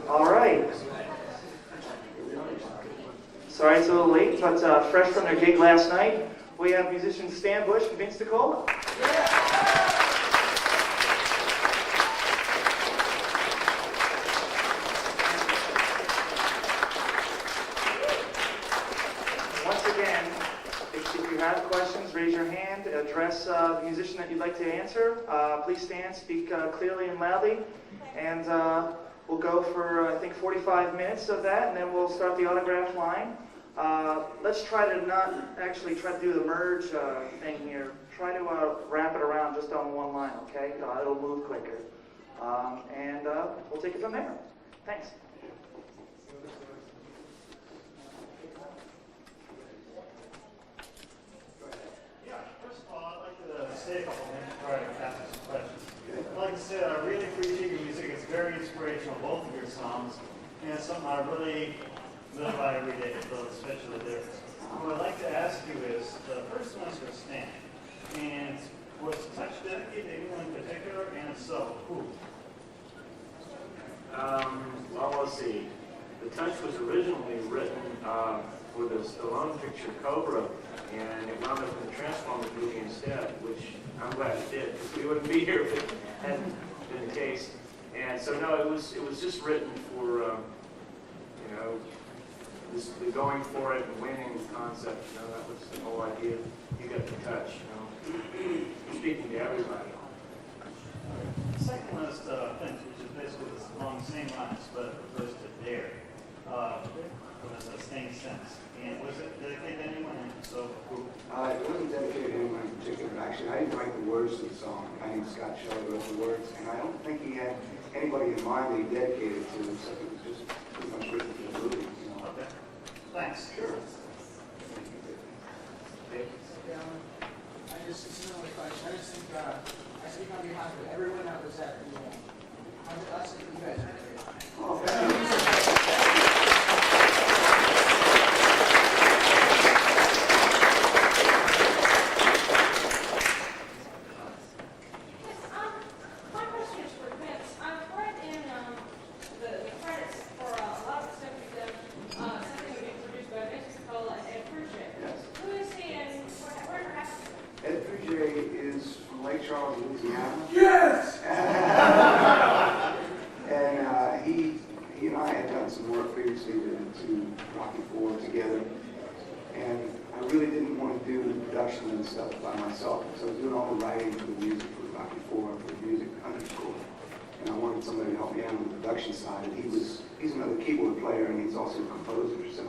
All right. Sorry it's a little late, but fresh from their gig last night, we have musicians Stan Bush and Vince DiCola. Once again, if you have questions, raise your hand, address the musician that you'd like to answer. Please stand, speak clearly and loudly, and we'll go for, I think, 45 minutes of that, and then we'll start the autograph line. Let's try to not actually try to do the merge thing here. Try to wrap it around just on one line, okay? It'll move quicker. And we'll take it from there. Thanks. Yeah, first of all, I'd like to say a couple things before I ask some questions. I'd like to say that I really appreciate your music. It's very inspirational, both of your songs. And it's something I really live by every day, especially the lyrics. What I'd like to ask you is, the first one's for Stan. And was Touch dedicated to anyone in particular? And if so, who? Well, let's see. The Touch was originally written for the Stallone picture Cobra, and it wound up in the Transformers movie instead, which I'm glad it did, because we wouldn't be here if it hadn't been the case. And so, no, it was just written for, the going for it and winning concept. That was the whole idea. You got the touch. Speaking to everybody. The second one is Finch, which is basically along the same lines, but it refers to dare. It was a same sense. And was it dedicated to anyone? And so, who? It wasn't dedicated to anyone in particular. Actually, I didn't write the words to the song. I named Scott Shelley wrote the words, and I don't think he had anybody in mind that he dedicated to, so it was just pretty much written for the movie. Okay. Thanks. Sure. It's another question. I just think I speak on behalf of everyone that was at the I think you guys are great. Oh, thank you. Yes! And he and I had done some work previously to Rocky IV together, and I really didn't want to do the production and stuff by myself, so I was doing all the writing for the music for Rocky IV and for the music underscore. And I wanted somebody to help me out on the production side, and he's another keyboard player, and he's also a composer, so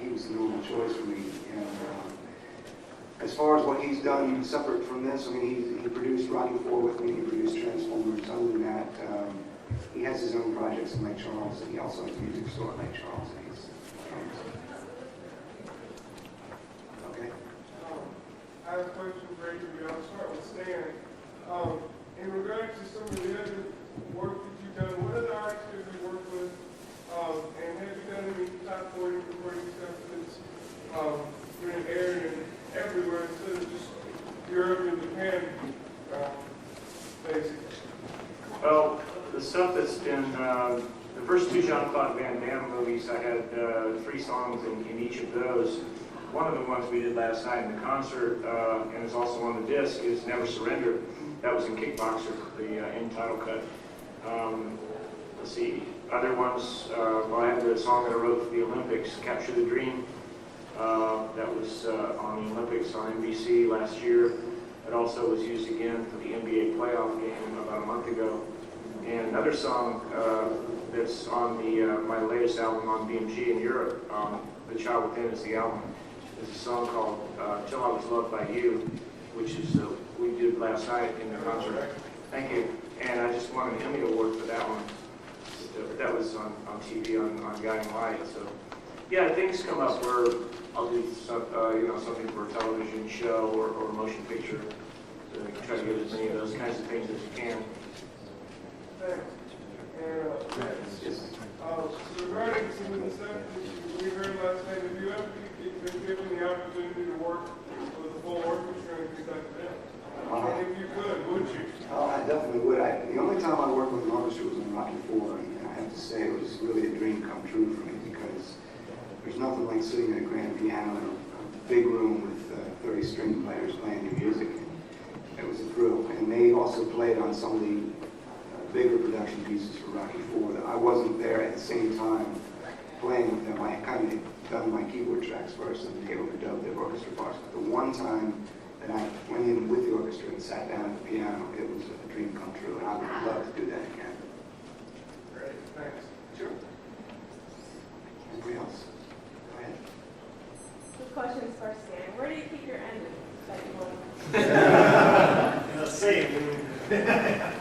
he was the normal choice for me. And as far as what he's done separate from this, I mean, he produced Rocky IV with me, he produced Transformers. Other than that, he has his own projects in Lake Charles, and he also has a music store in Lake Charles. And he's okay. I have a question for each of you. I'll start with Stan. In regards to some of the other work that you've done, what other artists have you worked with? And have you done any top 40 recording stuff that's been an area everywhere instead of just Europe and Japan, basically? Well, the stuff that's been, the first two Jean-Claude Van Damme movies, I had 3 songs in each of those. One of the ones we did last night in the concert, and is also on the disc, is Never Surrender. That was in Kickboxer, the end title cut. Let's see, other ones, well, I had the song that I wrote for the Olympics, Capture the Dream. That was on the Olympics on NBC last year. It also was used again for the NBA playoff game about a month ago. And another song that's on my latest album on BMG in Europe, The Child Within is the album. There's a song called Till I Was Loved by You, which is we did last night in the concert. Thank you. And I just won an Emmy Award for that one. That was on TV on Guiding Light. So yeah, things come up where I'll do some, something for a television show or a motion picture. Try to get as many of those kinds of things as you can. Thanks. And regarding some of the stuff that we heard last night, have you ever been given the opportunity to work with a full orchestra and things like that? And if you could, would you? Oh, I definitely would. The only time I worked with an orchestra was in Rocky IV, and I have to say it was really a dream come true for me because there's nothing like sitting at a grand piano in a big room with 30 string players playing your music. It was a thrill. And they also played on some of the bigger production pieces for Rocky IV. I wasn't there at the same time playing with them. I kind of had done my keyboard tracks first and they overdubbed their orchestra parts. But the one time that I went in with the orchestra and sat down at the piano, it was a dream come true, and I would love to do that again. Great, thanks. Sure. Anybody else? Go ahead. This question is for Stan. Where do you keep your engine that you want? In a safe.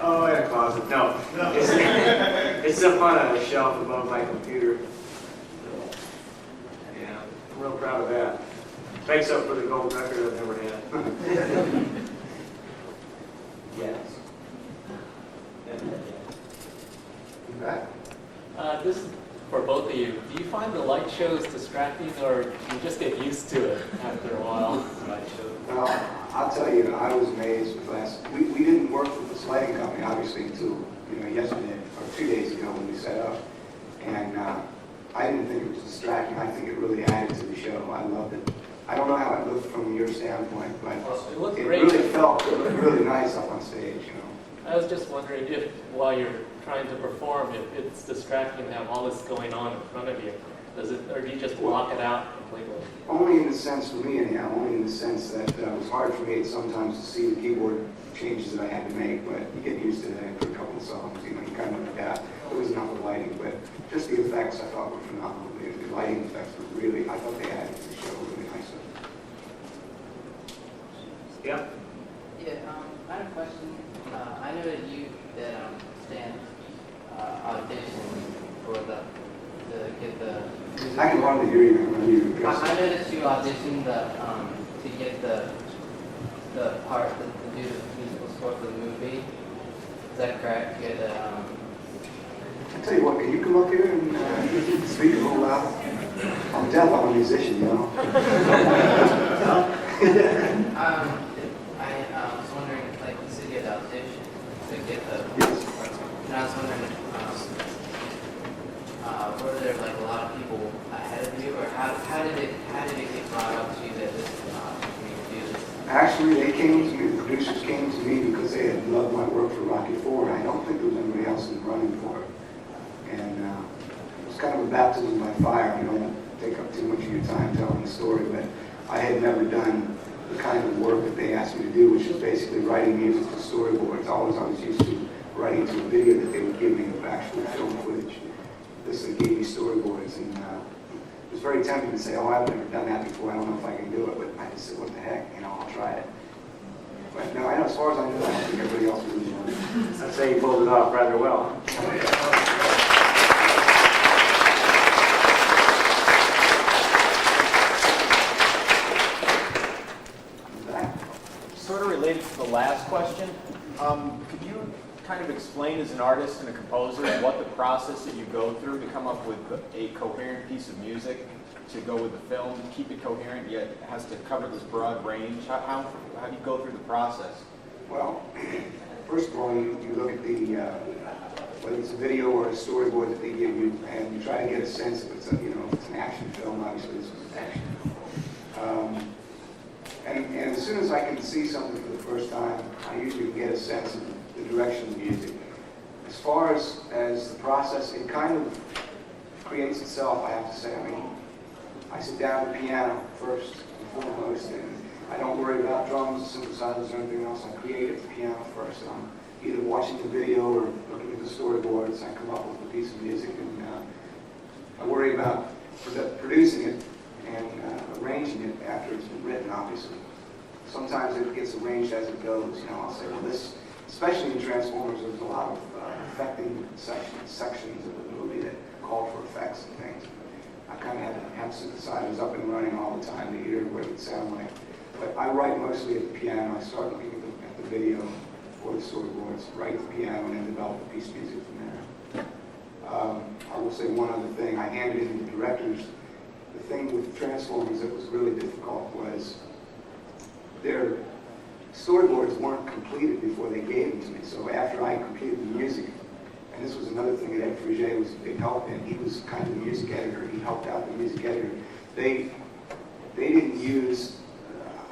Oh, in a closet. No. It's up on a shelf above my computer. Yeah, I'm real proud of that. Makes up for the gold record I've never had. Yes. Back. This is for both of you. Do you find the light shows distracting, or do you just get used to it after a while? Light shows. Well, I'll tell you, I was amazed with last. We didn't work with this lighting company, obviously, until yesterday or 2 days ago when we set up, and I didn't think it was distracting. I think it really added to the show. I loved it. I don't know how it looked from your standpoint, but It looked it great. really felt really nice up on stage. I was just wondering if, while you're trying to perform, if it's distracting to have all this going on in front of you. Does it, or do you just block it out completely? Only in the sense, for me anyhow, only in the sense that it was hard for me sometimes to see the keyboard changes that I had to make, but you get used to that after a couple of songs, you kind of adapt. There was enough of lighting, but just the effects I thought were phenomenal. The lighting effects were really, I thought they added to the show really nicely. Yeah. Yeah, I have a question. I know that Stan auditioned for to get the. I can hardly hear you when you address I it. know that you auditioned to get the part to do the musical score for the movie. Is that correct? You had I tell you what, can you come up here and speak a little loud? I'm deaf, I'm a musician, you know. I was wondering, like, you said you had to audition to get the. Yes. And I was wondering, were there like a lot of people ahead of you, or how did it get brought up to you that this is an opportunity to do this? Actually, they came to me, the producers came to me because they had loved my work for Rocky IV, and I don't think there was anybody else in the running for it. And it was kind of a baptism by fire. I don't take up too much of your time telling the story, but I had never done the kind of work that they asked me to do, which is basically writing music to storyboards. I was used to writing to a video that they would give me of actual film footage. This they gave me storyboards, and it was very tempting to say, oh, I've never done that before, I don't know if I can do it, but I just said, what the heck, I'll try it. But no, I know, as far as I know, I don't think everybody else was doing it. I'd say you pulled it off rather well. Sort of related to the last question, could you kind of explain as an artist and a composer what the process that you go through to come up with a coherent piece of music to go with the film, keep it coherent yet it has to cover this broad range? How do you go through the process? Well, first of all, you look at the, whether it's a video or a storyboard that they give you, and you try to get a sense if it's if it's an action film. Obviously, this is an action film. And as soon as I can see something for the first time, I usually get a sense of the direction of the music. As far as the process, it kind of creates itself, I have to say. I mean, I sit down at the piano first and foremost, and I don't worry about drums, synthesizers, or anything else. I create at the piano first. And I'm either watching the video or looking at the storyboards. I come up with a piece of music, and I worry about producing it and arranging it after it's been written, obviously. Sometimes it gets arranged as it goes. I'll say, well, this, especially in Transformers, there's a lot of affecting sections of the movie that call for effects and things. I kind of had to have synthesizers up and running all the time to hear what it would sound like. But I write mostly at the piano. I start looking at the video for the storyboards, write at the piano, and then develop a piece of music from there. I will say one other thing. I handed it to the directors. The thing with Transformers that was really difficult was their storyboards weren't completed before they gave them to me. So after I completed the music And this was another thing that Ed Frugier was a big help in. He was kind of the music editor. He helped out the music editor. They didn't use,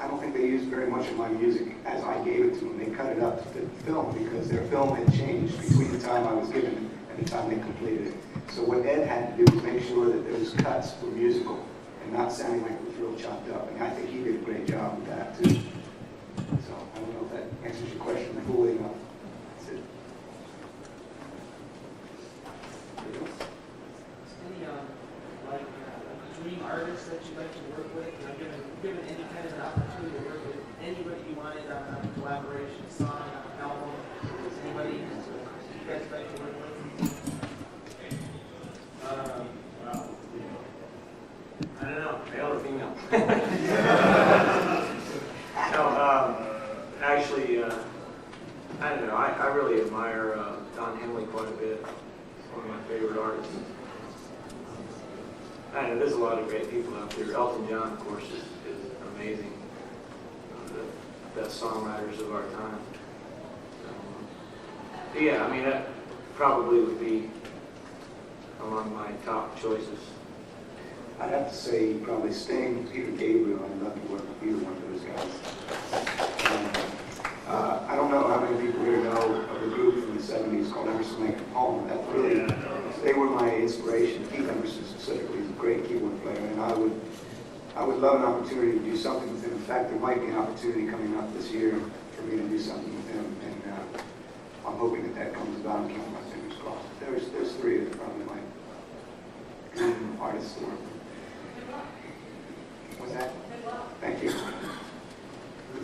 I don't think they used very much of my music as I gave it to them. They cut it up to fit the film because their film had changed between the time I was given it and the time they completed it. So what Ed had to do was make sure that those cuts were musical and not sounding like it was real chopped up. And I think he did a great job with that too. So I don't know if that answers your question fully enough. That's it. Any like dream artists that you'd like to work with? You know, given any kind of an opportunity to work with anybody you wanted on a collaboration, song, album, anybody you guys would like to work with? I don't know, male or female? No, actually, I don't know. I really admire Don Henley quite a bit. He's one of my favorite artists. I know there's a lot of great people out there. Elton John, of course, is amazing. The best songwriters of our time. Yeah, I mean, that probably would be among my top choices. I'd have to say probably Sting, Peter Gabriel. I'd love to work with either one of those guys. I don't know how many people here know of a group from the 70s called Emerson, Lake and Palmer. That really, they were my inspiration. Keith Emerson specifically is a great keyboard player, and I would love an opportunity to do something with him. In fact, there might be an opportunity coming up this year for me to do something with him, and I'm hoping that comes about. I'm keeping my fingers crossed. There's three that are probably my dream artists to work with. What's that? Thank you. This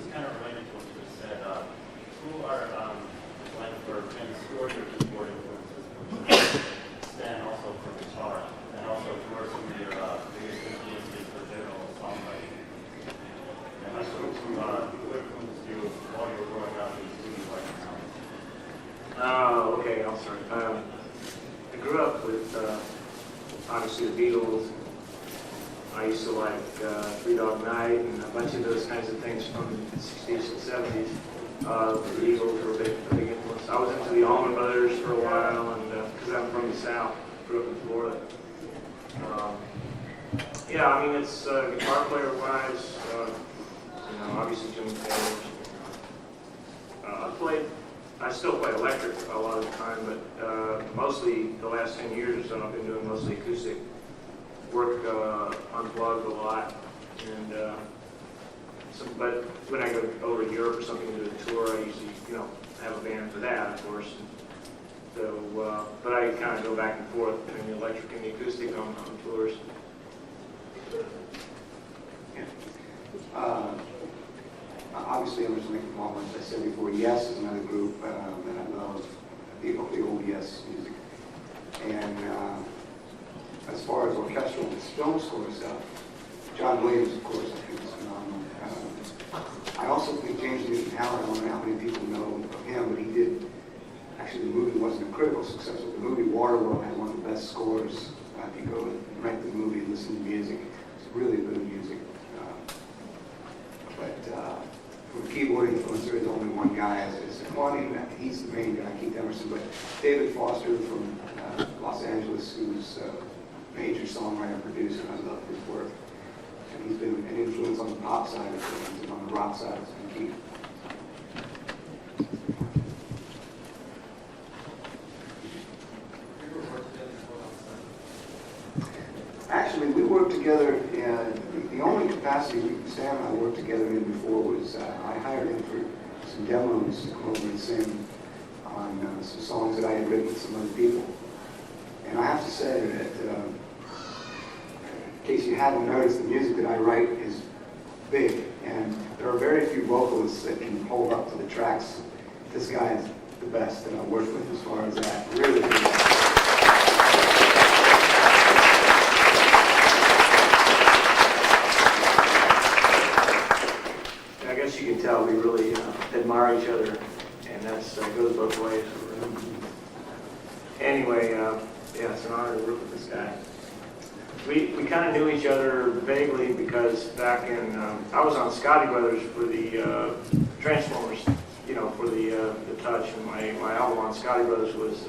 is kind of related to what you just said. Who are, like for Jim's score your keyboard influences? Stan also for guitar, and also who are some of your biggest influences for general songwriting? And also who influenced you while you were growing up in studio like now? Oh, okay, I'll start. I grew up with, obviously, the Beatles. I used to like Three Dog Night and a bunch of those kinds of things from the 60s and 70s. The Eagles were a big influence. I was into the Allman Brothers for a while, and because I'm from the South, grew up in Florida. Yeah, I mean, it's guitar player wise, obviously Jimmy Page. I still play electric a lot of the time, but mostly the last 10 years or so, I've been doing mostly acoustic work, unplugged a lot, and but when I go over to Europe or something to do a tour, I usually have a band for that, of course. So, but I kind of go back and forth between the electric and the acoustic on tours. Obviously, Emerson, Lake and Palmer, as I said before. Yes is another group that I love, the old Yes music. And as far as orchestral and film score stuff, John Williams, of course, I think is phenomenal. I also think James Newton Howard, I don't know how many people know of him, but he did, actually the movie wasn't a critical success, but the movie Waterworld had one of the best scores. If you go and rent the movie and listen to music, it's really good music. But from a keyboard influencer, there's only one guy. He's the main guy, Keith Emerson, but David Foster from Los Angeles, who's a major songwriter, producer, and I love his work. And he's been an influence on the pop side of things, and on the rock side of things. Actually, we worked together, the only capacity Stan and I worked together in before was I hired him for some demos to come over and sing on some songs that I had written with some other people. And I have to say that, in case you haven't noticed, the music that I write is big, and there are very few vocalists that can hold up to the tracks. This guy is the best that I've worked with as far as that. Really good. You can tell we really admire each other, and that goes both ways. Anyway, yeah, it's an honor to work with this guy. We kind of knew each other vaguely because back in I was on Scotty Brothers for the Transformers, for the Touch, and my album on Scotty Brothers was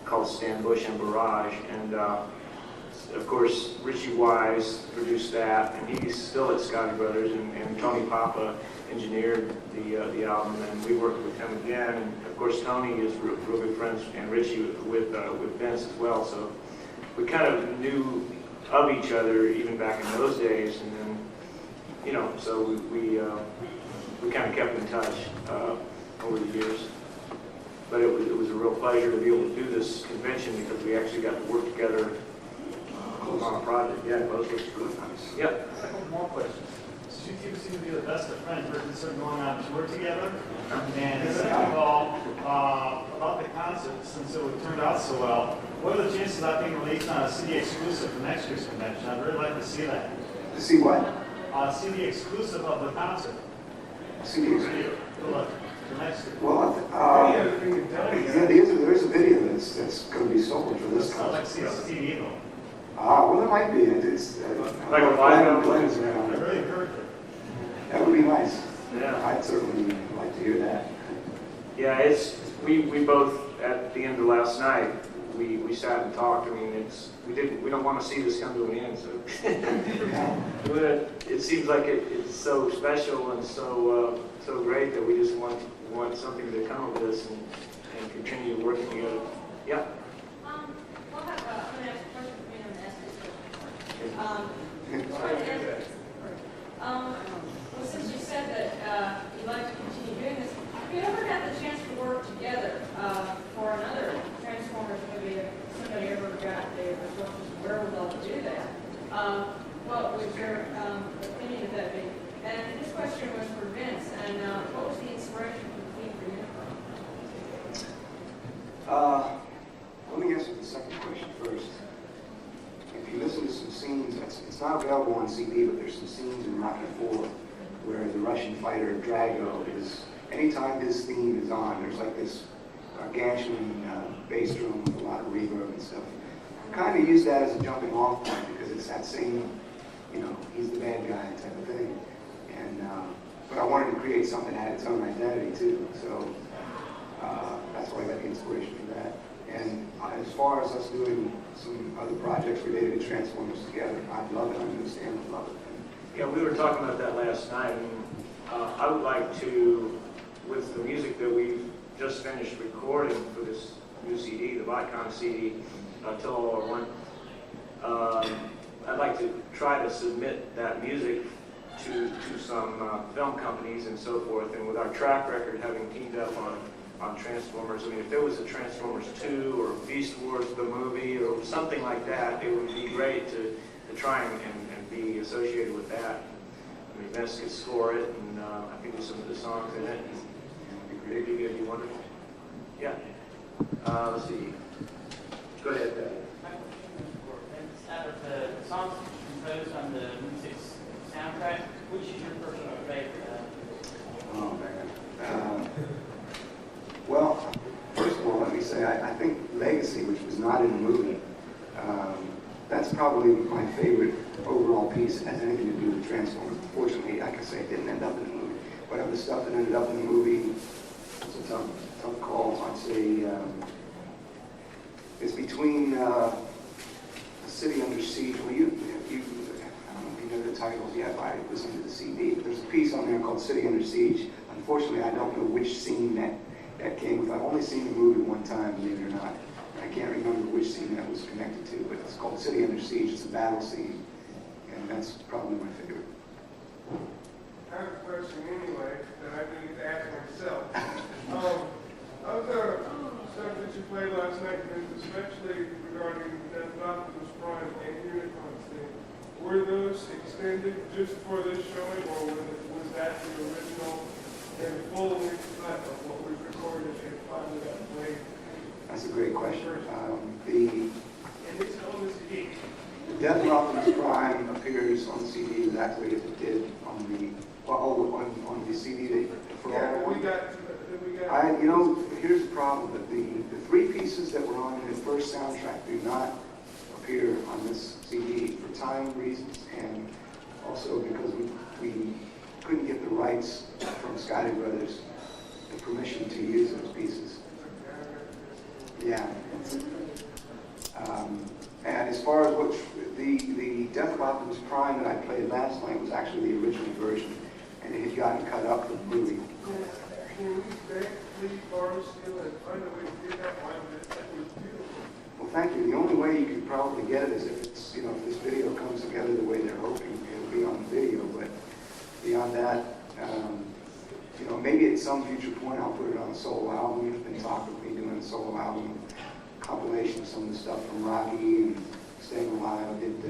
called Stan Bush and Barrage. And of course, Richie Wise produced that, and he's still at Scotty Brothers, and Tony Papa engineered the album, and we worked with him again. And of course, Tony is real good friends, and Richie with Vince as well. So we kind of knew of each other even back in those days, and then, you know, so we kind of kept in touch over the years. But it was a real pleasure to be able to do this convention because we actually got to work together on a project. Yeah, both was really nice. Yep. A couple more questions. So you two seem to be the best of friends. We're concerned going on tour together. And second of all, about the concert, since it turned out so well, what are the chances of that being released on a CD exclusive for next year's convention? I'd really like to see that. To see what? CD exclusive of the concert. CD exclusive. Good luck for next year. Well, there is a video that's going to be sold for this I'd like concert. to see a CD though. Well, there might be. It's Like a live album? Glenn's I around. really encourage it. That would be nice. Yeah. I'd certainly like to hear that. Yeah, we both at the end of last night we sat and talked. I mean, we don't want to see this come to an end. So but it seems like it's so special and so great that we just want something to come of this and continue working together. Yeah. I'm going to ask a question for you on the well, since you said that you'd like to continue doing this, have you ever had the chance to work together for another Transformers movie if somebody ever got the resources and wherewithal to do that? What would your opinion of that be? And this question was for Vince, and what was the inspiration for the theme for Unicorn? Let me answer the second question first. If you listen to some scenes, it's not available on CD, but there's some scenes in Rocky IV where the Russian fighter Drago is, anytime his theme is on, there's like this gargantuan bass drum with a lot of reverb and stuff. Kind of use that as a jumping off point because it's that same, you know, he's the bad guy type of thing. And but I wanted to create something that had its own identity too. So that's why I got the inspiration for that. And as far as us doing some other projects related to Transformers together, I'd love it. I understand, I'd love it. Yeah, we were talking about that last night, and I would like to, with the music that we've just finished recording for this new CD, the BotCon CD, Till All Are One, I'd like to try to submit that music to some film companies and so forth, and with our track record having teamed up on Transformers, I mean, if there was a Transformers 2 or Beast Wars the movie or something like that, it would be great to try and be associated with that. I mean, Vince could score it, and I could do some of the songs in it. It'd be good, it'd be wonderful. Yeah. Let's see. Go ahead, Out of the songs composed on the music's soundtrack, which is your personal favorite? Oh man. Well, first of all, let me say I think Legacy, which was not in the movie, that's probably my favorite overall piece. It has anything to do with Transformers. Unfortunately, like I say, it didn't end up in the movie. But of the stuff that ended up in the movie, it's a tough call. I'd say it's between A City Under Siege. Well, I don't know if you know the titles yet, but I listened to the CD. But there's a piece on there called City Under Siege. Unfortunately, I don't know which scene that came with. I've only seen the movie one time, believe it or not. I can't remember which scene that was connected to, but it's called City Under Siege. It's a battle scene, and that's probably my favorite. I have a question anyway that I need to ask myself. Of the stuff that you played last night, especially regarding Death Optimus Prime and Unicorn thing, were those extended just for this showing, or was that the original and full-length cut of what was recorded and finally got played? That's a great question. And it's on the CD. The Death of Optimus Prime appears on the CD exactly as it did on the CD for Yeah, all. we got. Here's the problem. That the three pieces that were on the first soundtrack do not appear on this CD for time reasons, and also because we couldn't get the rights from Scotty Brothers, the permission to use those pieces. Yeah. And as far as the Death of Optimus Prime that I played last night was actually the original version, and it had gotten cut up for the movie. Can we beg, please borrow still and find a way to get that one? That was beautiful. Well, thank you. The only way you could probably get it is if it's, you know, if this video comes together the way they're hoping, it'll be on video. But beyond that, you know, maybe at some future point I'll put it on a solo album. You've been talking with me doing a solo album, compilation of some of the stuff from Rocky and Staying Alive. I did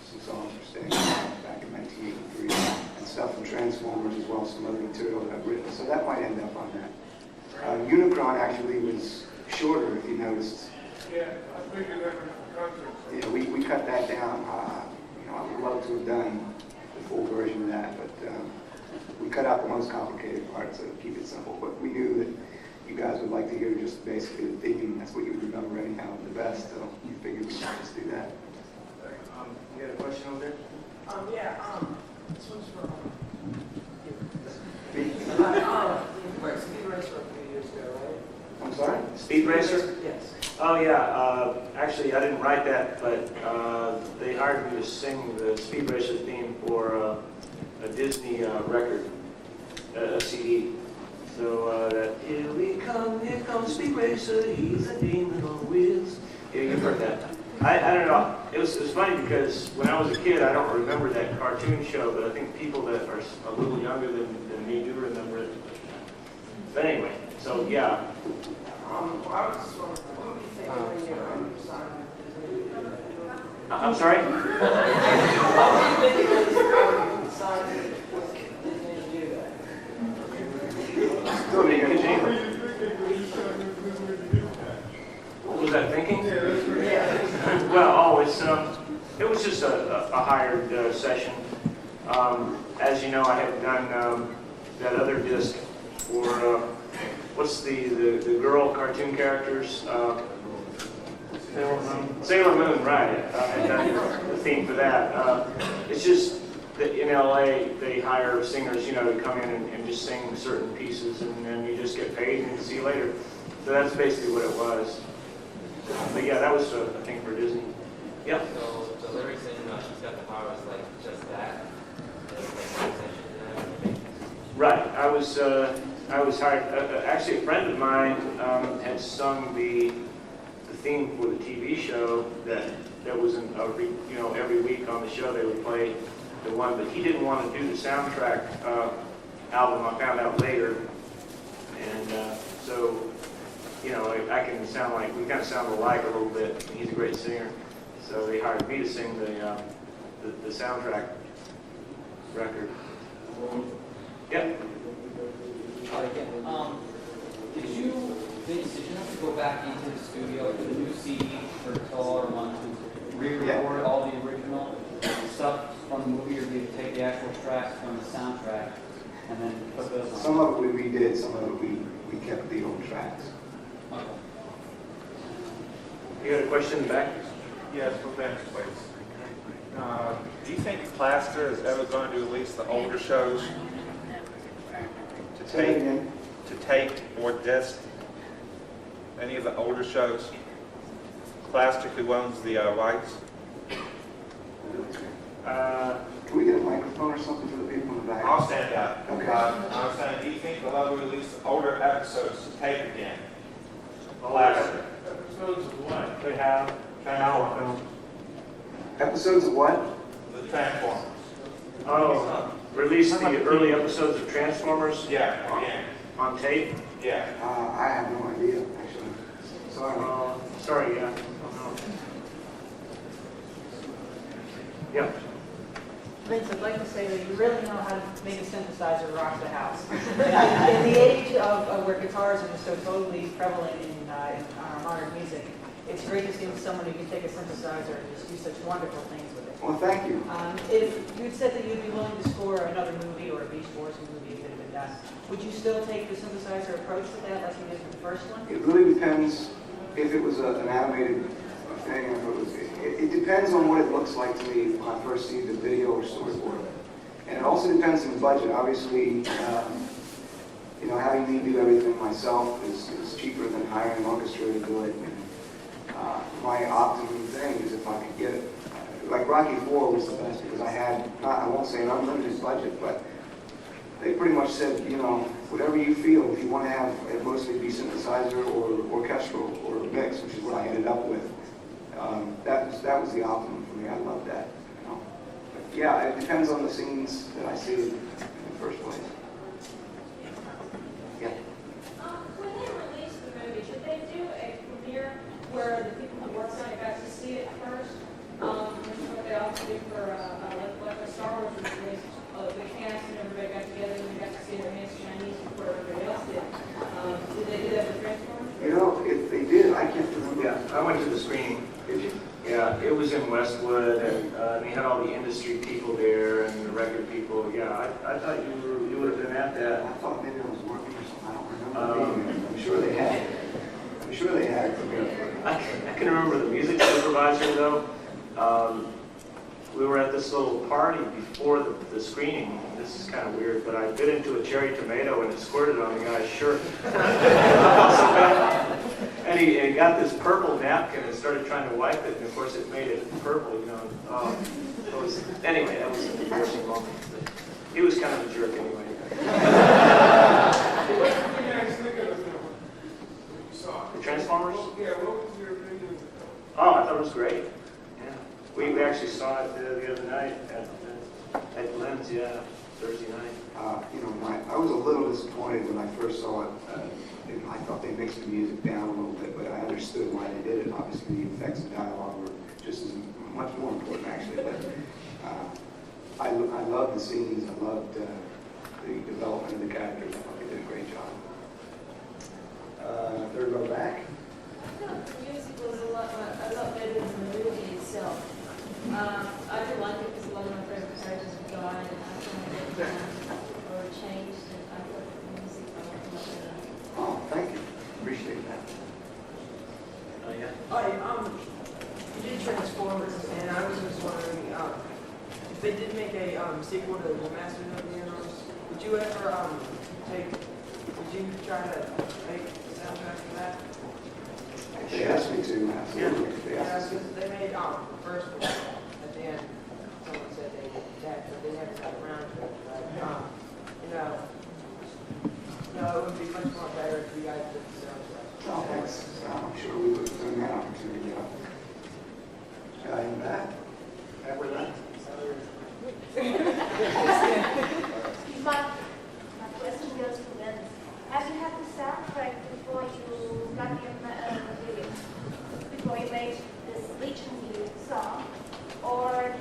some songs for Staying Alive back in 1983, and stuff from Transformers as well, some other material that I've written. So that might end up on that. Unicron actually was shorter, if you noticed. Yeah, I figured that was the concert. Yeah, we cut that down. You know, I would love to have done the full version of that, but we cut out the most complicated parts to keep it simple. But we knew that you guys would like to hear just basically the theme. That's what you would remember anyhow the best, so we figured we should just do that. You got a question over there? This one's for, Me? Speed Racer a few years ago, right? I'm sorry? Speed Racer? Yes. Oh, yeah. Actually, I didn't write that, but they hired me to sing the Speed Racer theme for a Disney record, a CD. So that, here comes Speed Racer, he's a demon on wheels. Yeah, you've heard that. I don't know. It was funny because when I was a kid, I don't remember that cartoon show, but I think people that are a little younger than me do remember it. But anyway, so yeah. I was just wondering, what do you think when you're deciding? I'm sorry? What do you think it is when you decided with Disney to do that? Still being What continued. were you thinking when you started listening to do that? What was that thinking? Yeah, that's right. Well, it was just a hired session. As you know, I had done that other disc for what's the girl cartoon characters? Sailor Moon, right? I had done the theme for that. It's just that in LA they hire singers, you know, to come in and just sing certain pieces, and then you just get paid and see you later. So that's basically what it was. But yeah, that was I think for Disney. Yeah. So the lyrics in She's Got the Power is like just that? Right. I was hired. Actually, a friend of mine had sung the theme for the TV show that was in every week on the show they would play the one, but he didn't want to do the soundtrack album. I found out later, and so you know I can sound like we kind of sound alike a little bit. He's a great singer, so they hired me to sing the soundtrack record. Yep. Did you have to go back into the studio for the new CD for DiCola one to re-record all the original stuff from the movie, or did you take the actual tracks from the soundtrack and then put those on? Some of it we redid, some of it we kept the old tracks. Okay. You got a question in the back? Yes, for Ben, please. Do you think Plaster is ever going to release the older shows to tape or disc? Any of the older shows? Plaster, who owns the rights? Can we get a microphone or something for the people in the back? I'll stand up. Okay. I was saying, do you think they'll ever release older episodes to tape again? Plaster. Episodes of what? They have 10-hour film. Episodes of what? The Transformers. Oh, release the early episodes of Transformers Yeah, again. on tape? Yeah. I have no idea, actually. Sorry. Sorry, yeah. Yeah. Vince, I'd like to say that you really know how to make a synthesizer rock the house. In the age of where guitars are so totally prevalent in our modern music, it's great to see someone who can take a synthesizer and just do such wonderful things with it. Well, thank you. If you'd said that you'd be willing to score another movie or a Beach Boys movie if it had been done, would you still take the synthesizer approach to that like you did with the first one? It really depends if it was an animated thing. It depends on what it looks like to me when I first see the video or storyboard. And it also depends on the budget. Obviously, having me do everything myself is cheaper than hiring an orchestra to do it. And my optimum thing is if I could get it. Like Rocky IV was the best because I had, I won't say an unlimited budget, but they pretty much said, you know, whatever you feel, if you want to have it mostly be synthesizer or orchestral or mix, which is what I ended up with, that was the optimum for me. I love that. You know? But yeah, it depends on the scenes that I see in the first place. Yeah. When they release the movie, should they do a premiere where the people who worked on it got to see it first? Which is what they also do for like a Star Wars was released. The cast and everybody got together and they got to see their hands Chinese before everybody else did. Did they do that with Transformers? You know, if they did, I can't remember. Yeah, I went to the screening. Did you? Yeah, it was in Westwood, and they had all the industry people there and the record people. Yeah, I thought you would have been at that. I thought maybe I was working or something. I don't remember. I'm sure they had. I'm sure they had. I can remember the music supervisor though. We were at this little party before the screening. This is kind of weird, but I bit into a cherry tomato and it squirted on the guy's shirt. And he got this purple napkin and started trying to wipe it, and of course it made it purple, you know. Anyway, that was an embarrassing moment. He was kind of a jerk anyway. What did you guys think of the film? You saw it? The Transformers? Yeah, what was your opinion of the film? Oh, I thought it was great. Yeah, we actually saw it the other night at Lynn's, yeah, Thursday night. You know, I was a little disappointed when I first saw it. I thought they mixed the music down a little bit, but I understood why they did it. Obviously, the effects and dialogue were just as much more important, actually. But I loved the scenes. I loved the development of the characters. I thought they did a great job. Third row back. I thought the music was a lot better than the movie itself. I did like it because a lot of my favorite characters have died and I found it or changed, and I thought the music was a lot better. Oh, thank you. Appreciate that. Oh yeah. Hi, you did Transformers, and I was just wondering, if they did make a sequel to the Masters of the Universe, would you ever would you try to make the soundtrack for that? They asked me to, absolutely. They Yeah, asked me because they made the first one. At the end, someone said they did that, but they never got around to it. But, it would be much more better if you guys did the soundtrack. to. Oh, thanks. I'm sure we would have done that opportunity. Guy in the back. After that? My question goes to Lynn. Have you had the soundtrack before you got your before you made this Legion song, or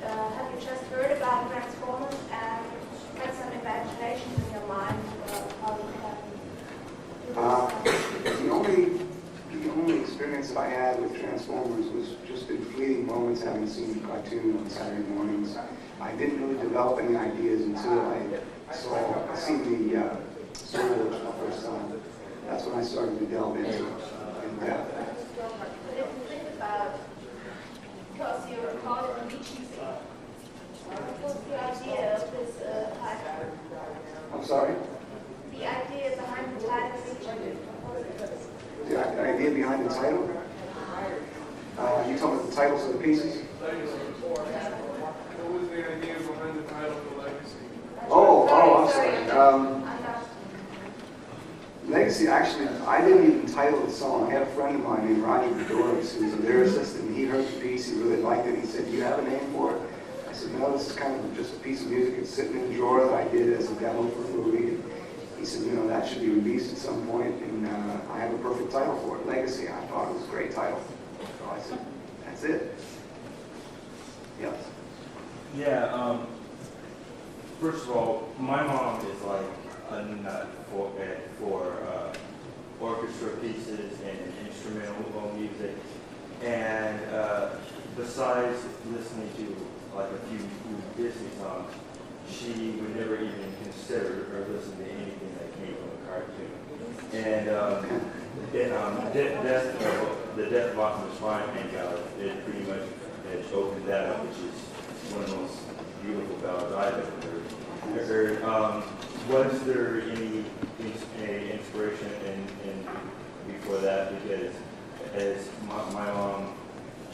have you just heard about Transformers and had some imagination in your mind about how you can The only experience that I had with Transformers was just in fleeting moments, having seen the cartoon on Saturday mornings. I didn't really develop any ideas until I seen the story for the first time. That's when I started to delve into it in depth. But if you think about, because you're called a Legion scene, what was the idea of this title? I'm sorry? The idea behind the title Legion. The idea behind the title? You talking about the titles of the pieces? What was the idea behind the title for Legacy? I'm sorry. Legacy, actually, I didn't even title the song. I had a friend of mine named Roger Doris, who's a lyricist, and he heard the piece, he really liked it. He said, "Do you have a name for it?" I said, "No, this is kind of just a piece of music. It's sitting in a drawer that I did as a demo for a movie." And he said, "That should be released at some point, and I have a perfect title for it, Legacy." I thought it was a great title. So I said, "That's it." Yes. Yeah, first of all, my mom is like a nut for orchestra pieces and instrumental music. And besides listening to like a few Disney songs, she would never even consider or listen to anything that came from a cartoon. And the Death of Optimus Prime, it pretty much opened that up, which is one of the most beautiful ballads I've ever heard. Was there any inspiration in before that? Because as my mom,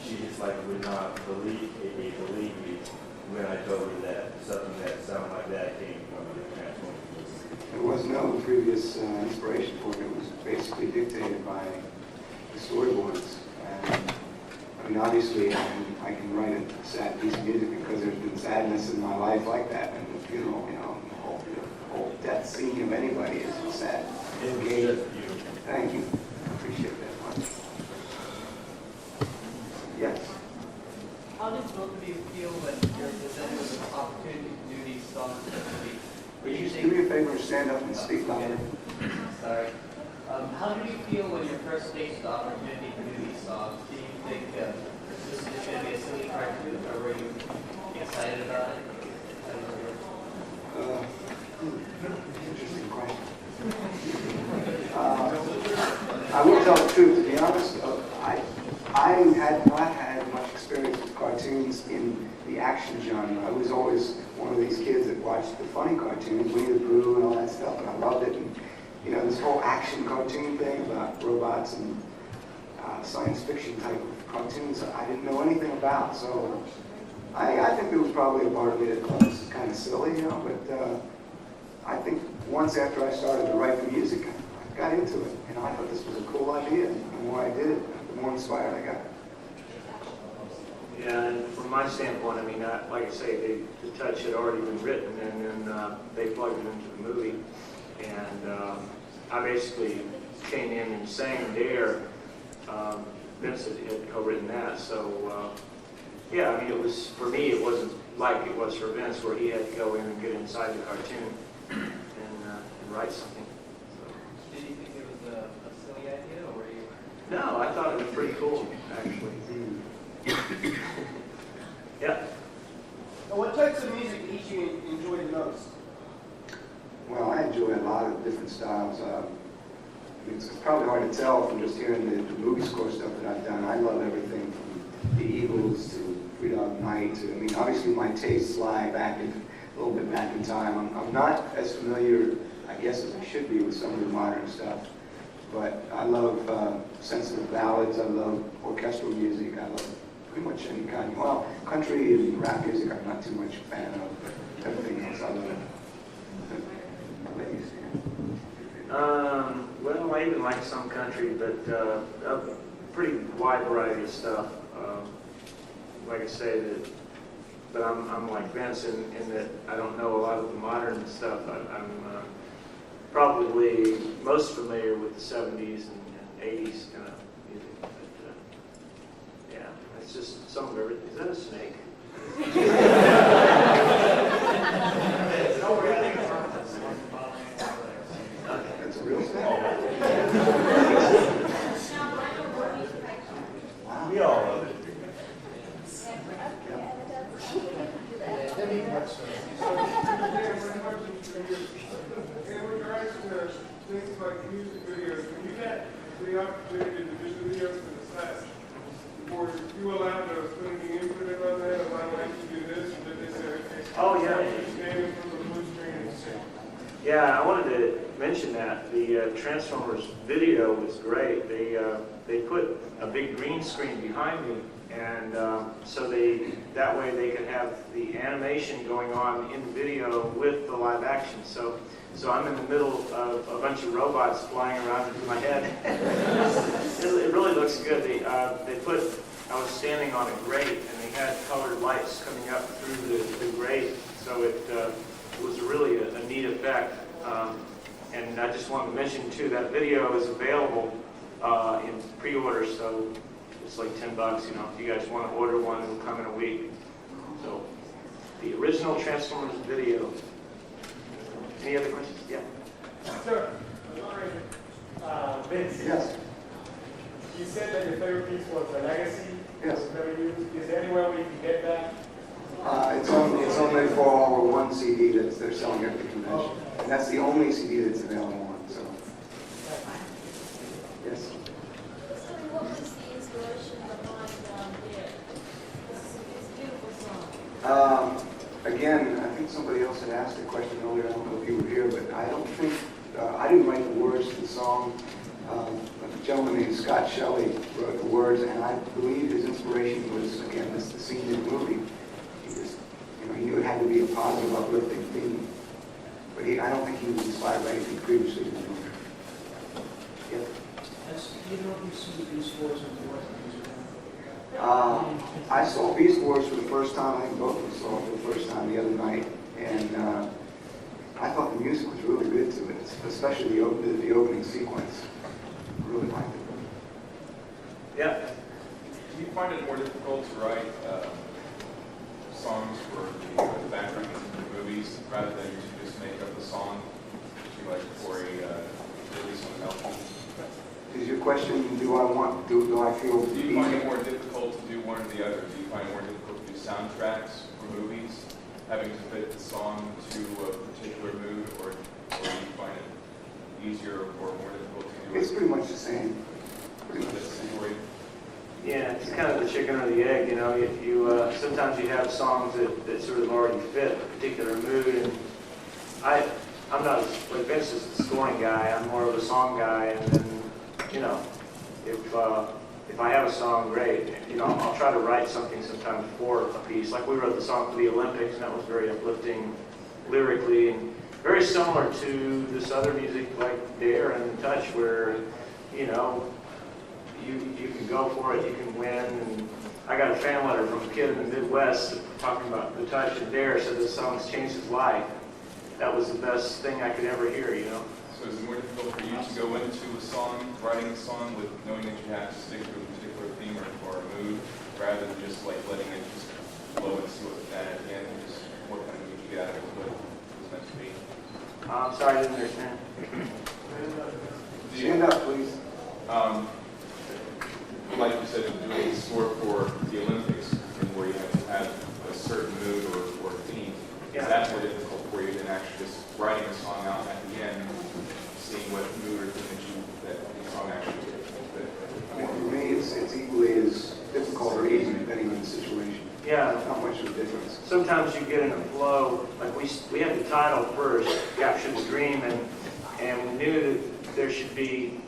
she just like would not believe me when I told her that something that sounded like that came from the Transformers. There was no previous inspiration for it. It was basically dictated by the storyboards. And, I mean, obviously, I can write a sad piece of music because there's been sadness in my life like that. And the funeral, you know, the whole death scene of anybody is sad. It's Thank you. I appreciate that much. Yes. How did both of you feel when you're presented with an opportunity to do these songs? Would you do me a favor and stand up and speak louder? Sorry. How did you feel when you first faced the opportunity to do these songs? Did you think this is just going to be a silly cartoon, or were you excited about it? Interesting question. I will tell the truth, to be honest. I had not had much experience with cartoons in the action genre. I was always one of these kids that watched the funny cartoons, Winnie the Pooh and all that stuff, and I loved it. And, you know, this whole action cartoon thing about robots and science fiction type of cartoons, I didn't know anything about. So I think there was probably a part of me that thought this is kind of silly, you know, but I think once after I started to write the music, I got into it. You know, I thought this was a cool idea, and the more I did it, the more inspired I got. Yeah, and from my standpoint, I mean, like I say, the touch had already been written, and then they plugged it into the movie. And I basically came in and sang there. Vince had co-written that, so yeah, I mean, it was, for me, it wasn't like it was for Vince, where he had to go in and get inside the cartoon and write something. So. Did you think it was a silly idea, or were you? No, I thought it was pretty cool, actually. Yeah. Now, what types of music each you enjoy the most? Well, I enjoy a lot of different styles. It's probably hard to tell from just hearing the movie score stuff that I've done. I love everything from the Eagles to Three Dog Night to, I mean, obviously my tastes lie back in, a little bit back in time. I'm not as familiar, I guess, as I should be with some of the modern stuff. But I love sensitive ballads. I love orchestral music. I love pretty much any kind. Well, country and rap music I'm not too much a fan of, but everything else I love. I'll let you see it. Well, I even like some country, but a pretty wide variety of stuff. Like I say, but I'm like Vince in that I don't know a lot of the modern stuff. I'm probably most familiar with the 70s and 80s kind of music. But yeah, it's just some of everything. Is that a snake? That's a real snake. We all love it. In regards to things like music videos, when you get the opportunity to do videos for the set, were you allowed to put any input in on that, am I like to do this, and did they say, okay, Oh, yeah. standing from the blue screen and sing? Yeah, I wanted to mention that. The Transformers video was great. They put a big green screen behind me, and so that way they could have the animation going on in the video with the live action. So I'm in the middle of a bunch of robots flying around into my head. It really looks good. I was standing on a grate, and they had colored lights coming up through the grate, so it was really a neat effect. And I just wanted to mention too, that video is available in pre-order, so it's like $10, you know, if you guys want to order one, it'll come in a week. So, the original Transformers video. Any other questions? Yeah. Sir, Vince. Yes. You said that your favorite piece was the legacy. Yes. It was never used. Is there anywhere where you can get that? It's only for all one CD that they're selling at the convention. And that's the only CD that's available on, so. Yes. So what was the inspiration behind it? It's a beautiful song. Again, I think somebody else had asked a question earlier. I don't know if you were here, but I don't think, I didn't write the words to the song. gentleman named Scott Shelley wrote the words, and I believe his inspiration was, again, the scene in the movie. He just, he knew it had to be a positive, uplifting theme. But I don't think he was inspired by anything previously in the movie. Yeah. You know if you've seen the Beast Wars and the West I saw Beast Wars for the first time. I think both of us saw it for the first time the other night, and I thought the music was really good to it, especially the opening sequence. I really liked it. Yeah. Do you find it more difficult to write songs for the background in the movies rather than to just make up a song to like for a release on an album? Is your question, do I feel... Do you find it more difficult to do one or the other? Do you find it more difficult to do soundtracks for movies, having to fit the song to a particular mood, or do you find it easier or more difficult to do it? It's pretty much the same. Pretty much the same. Yeah, it's kind of the chicken or the egg, You sometimes you have songs that sort of already fit a particular mood, and I'm not like Vince is the scoring guy. I'm more of a song guy, and then if I have a song, great. I'll try to write something sometimes for a piece. Like we wrote the song for the Olympics, and that was very uplifting lyrically, and very similar to this other music like Dare and Touch, where you can go for it, you can win. And I got a fan letter from a kid in the Midwest talking about the Touch and Dare, said this song's changed his life. That was the best thing I could ever hear, So is it more difficult for you to go into a song, writing a song, with knowing that you have to stick to a particular theme or a mood, rather than just like letting it just flow and see what's at the end, just what kind of mood you get out of it, what it was meant to be? I'm sorry, I didn't understand. Stand up, please. Like you said, doing a score for the Olympics, and where you have to have a certain mood or theme, is that more difficult for you than actually just writing a song out at the end, seeing what mood or theme that the song actually fit? For me, it's equally as difficult or easy depending on the situation. Yeah. Not much of a difference. Sometimes you get in a flow, like we had the title first, Capture the Dream, and we knew that there should be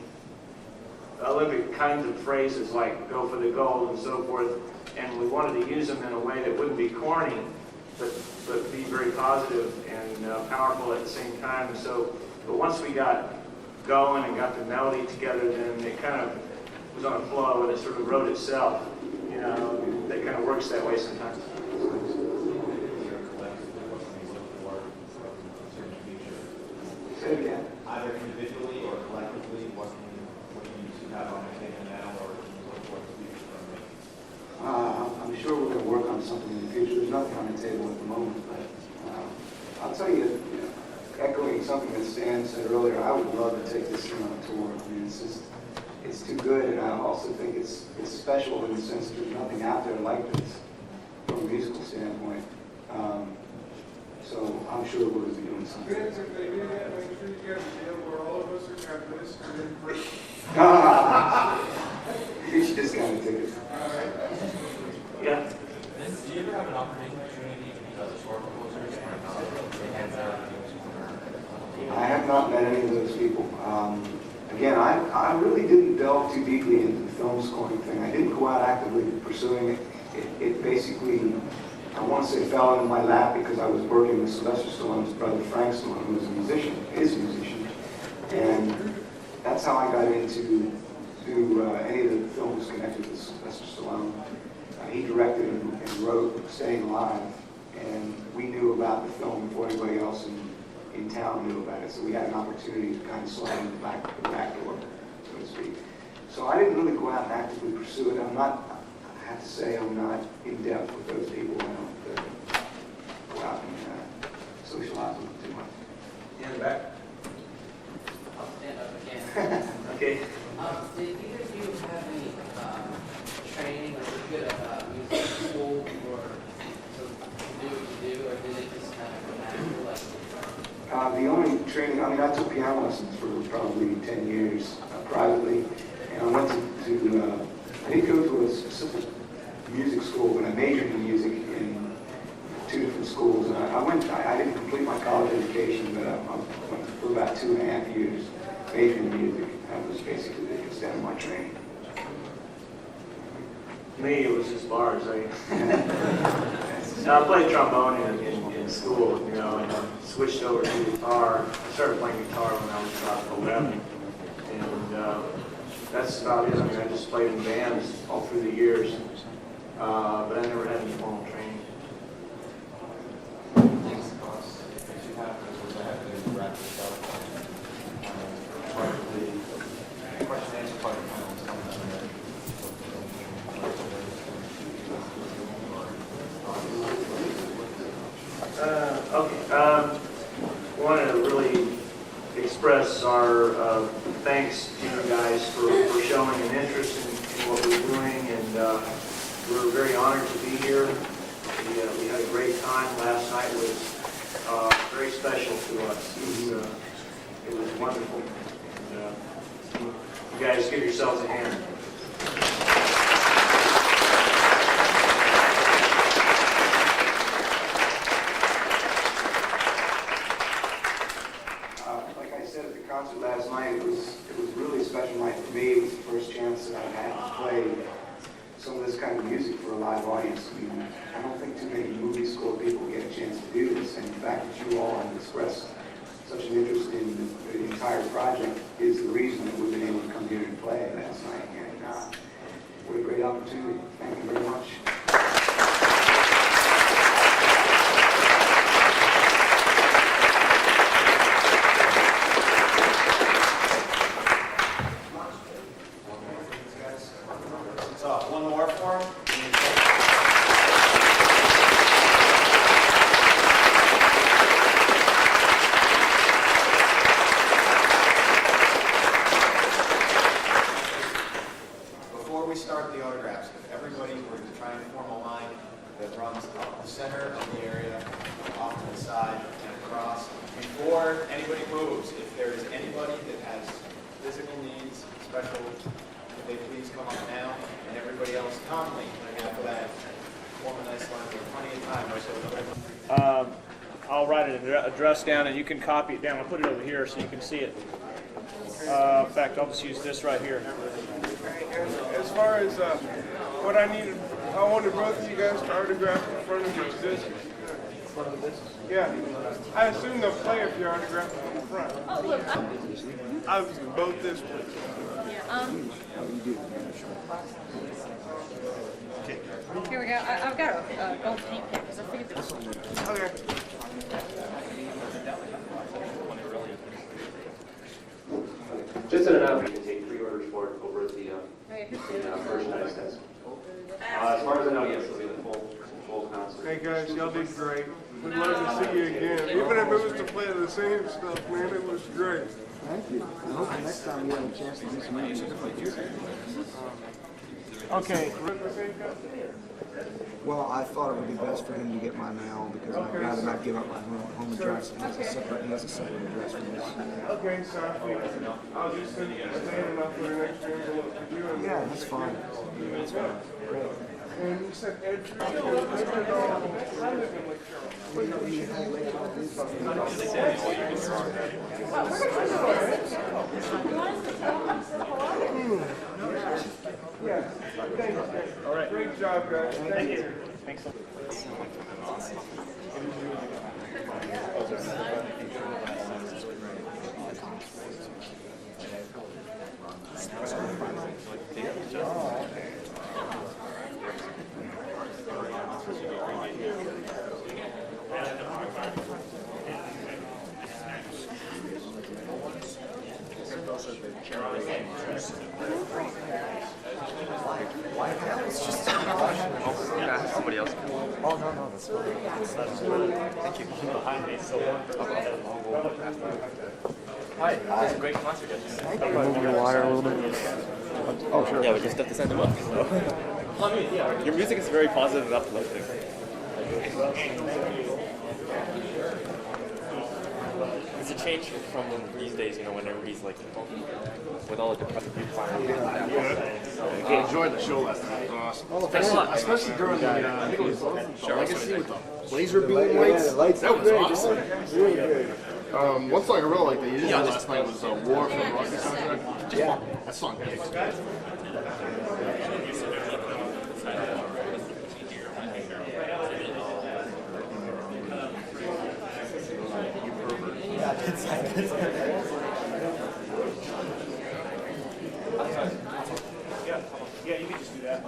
Olympic kinds of phrases like go for the gold and so forth, and we wanted to use them in a way that wouldn't be corny, but be very positive and powerful at the same time. But once we got going and got the melody together, then it kind of was on a flow and it sort of wrote itself. That kind of works that way sometimes. Say it again. Either individually or collectively, what you have on the table now, or look for the future from me? I'm sure we're going to work on something in the future. There's nothing on the table at the moment, but I'll tell you, echoing something that Stan said earlier, I would love to take this thing on a tour. I mean, it's too good, and I also think it's special in the sense that there's nothing out there like this from a musical standpoint. So I'm sure we're going to be doing something. Vince, if they do that, make sure you get a deal where all of us are capitalists and then break. You should discount the tickets. Yeah. Do you ever have an opportunity to meet other tour composers? I have not met any of those people. Again, I really didn't delve too deeply into the film scoring thing. I didn't go out actively pursuing it. It basically, I want to say, fell into my lap because I was working with Sylvester Stallone's brother Frank Stallone, who was a musician, is a musician. And that's how I got into any of the films connected with Sylvester Stallone. He directed and wrote Staying Alive, and we knew about the film before anybody else in town knew about it. So we had an opportunity to kind of slide in the back door, so to speak. So I didn't really go out and actively pursue it. I have to say I'm not in depth with those people. I don't go out and socialize with them too much. Yeah, in the back. I'll stand up again. Okay. Did either of you have any training or good music school or to do what you do, or did it just kind of come natural? The only training, I took piano lessons for probably 10 years privately, and I went to I didn't go to a specific music school, but I majored in music in 2 different schools. And I didn't complete my college education, but I went for about 2.5 years majoring in music. I was was basically the extent of my training. Me, it was just bars. I played trombone in school, you know, and switched over to guitar. I started playing guitar when I was about 11, and that's about it. I mean, I just played in bands all through the years, but I never had any formal training. Thanks, boss. If you have, we're going to have to wrap this up. Part of the question and answer part of the panel is coming up. Okay. Want to really express our thanks to you guys for showing an interest in what we're doing, and we're very honored to be here. We had a great time. Last night was very special to us. It was wonderful. And, you guys give yourselves a hand. Like I said at the concert last night, it was really a special night for me. It was the first chance that I had to play some of this kind of music for a live audience. I mean, I don't think too many movie score people get a chance to do this, and the fact that you all have expressed such an interest in the entire project is the reason that we've been able to come here and play last night. And what a great opportunity. Thank you very much. One more for him. Before we start the autographs, if everybody were to try and form a line that runs up the center of the area, off to the side, and across, before anybody moves, if there is anybody that has physical needs, special, could they please come up now, and everybody else calmly, after that, form a nice line, there's plenty of time, right? So I'll write an address down, and you can copy it down. I'll put it over here so you can see it. In fact, I'll just use this right here. As far as what I needed, I wanted both of you guys to autograph in front of each disc. Yeah. I assume they'll play if you autograph it in the front. Oh, look, I was both discs. here we go. I've got a gold paint pen because I figured this one. Okay. Just an announcement, you can take pre-orders for it over at the merchandise desk. As far as I know, yes, it'll be the full concert. Hey guys, y'all did great. We'd love to see you again. Even if it was to play the same stuff, man, it was great. Thank you. I hope the next time we have a chance to do some music. Okay. Well, I thought it would be best for him to get my mail because I'd rather not give up my home address. He has a separate address from this. Okay, so I'll just stand enough for the next envelope to do it. Yeah, that's fine. That's fine. Great. And you said Ed Yeah. Thanks. All right. Great job, guys. Thank you. Thanks so much. Somebody else. Oh, no, that's fine. Thank you. Hi, it was a great concert yesterday. Move your water a little bit. Oh, sure. Yeah, we just have to send them up. So. I mean, yeah, your music is very positive and uplifting. It's a change from these days, you know, when everybody's like, with all the depressive people. I enjoyed the show last night. It was awesome. Oh, thanks a lot. Especially during the, I think it was the legacy with the laser beam Yeah, lights. the lights That were was great. awesome. Really good. One song I really liked that you did last night was War from the Rocky soundtrack. Yeah. That song kicks. Yeah, you can just do that.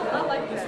I like this.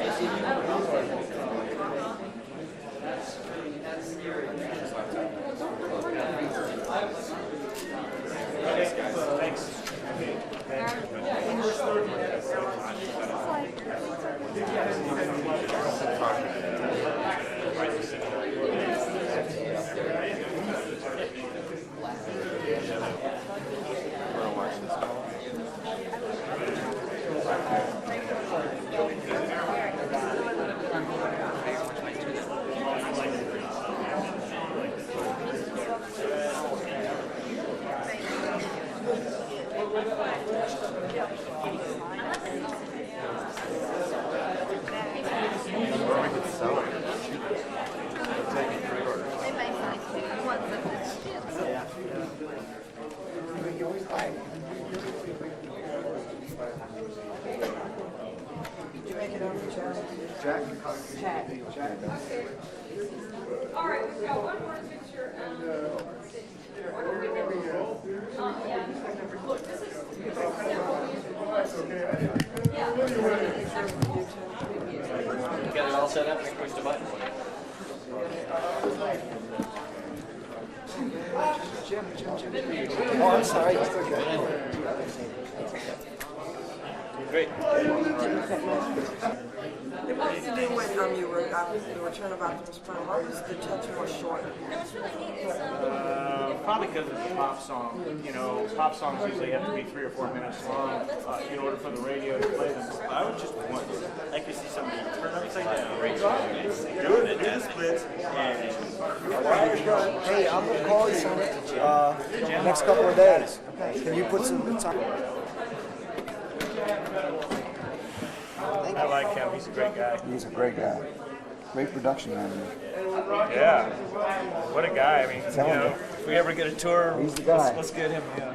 Jack? Jack. All right, we've got one more picture. What are we doing? Yeah. Look, this is. Get it all set up and push the button. Jim. Oh, I'm sorry. It's okay. Great. What did you do when you were Return of Optimus Prime? Why was the touch more short? Probably because it's a pop song. You know, pop songs usually have to be 3 or 4 minutes long in order for the radio to play them. I would just want, I could see somebody turn upside down, doing a death split, and Hey, I'm gonna call you soon. The next couple of days. Can you put some time? I like him. He's a great guy. He's a great guy. Great production manager. Yeah. What a guy. I mean, you know, if we ever get a tour, he's the guy. Let's get him. Yeah.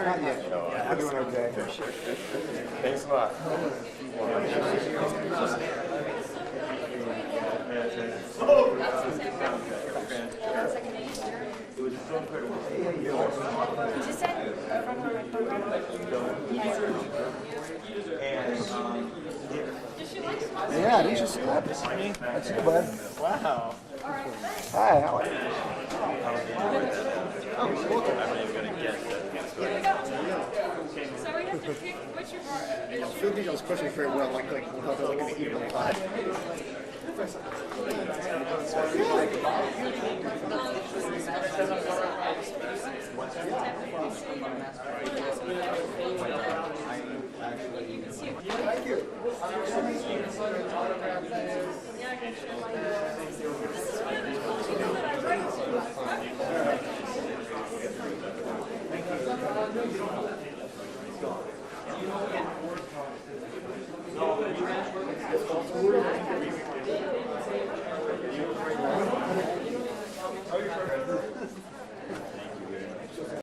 Not yet. I'm doing okay. Thanks a lot. Yeah, these are snaps. That's you, bud. Wow. Hi, how are you? So we have to pick which of our. I feel like I was questioning very well, like how they're like going to eat it on pie. Thank you.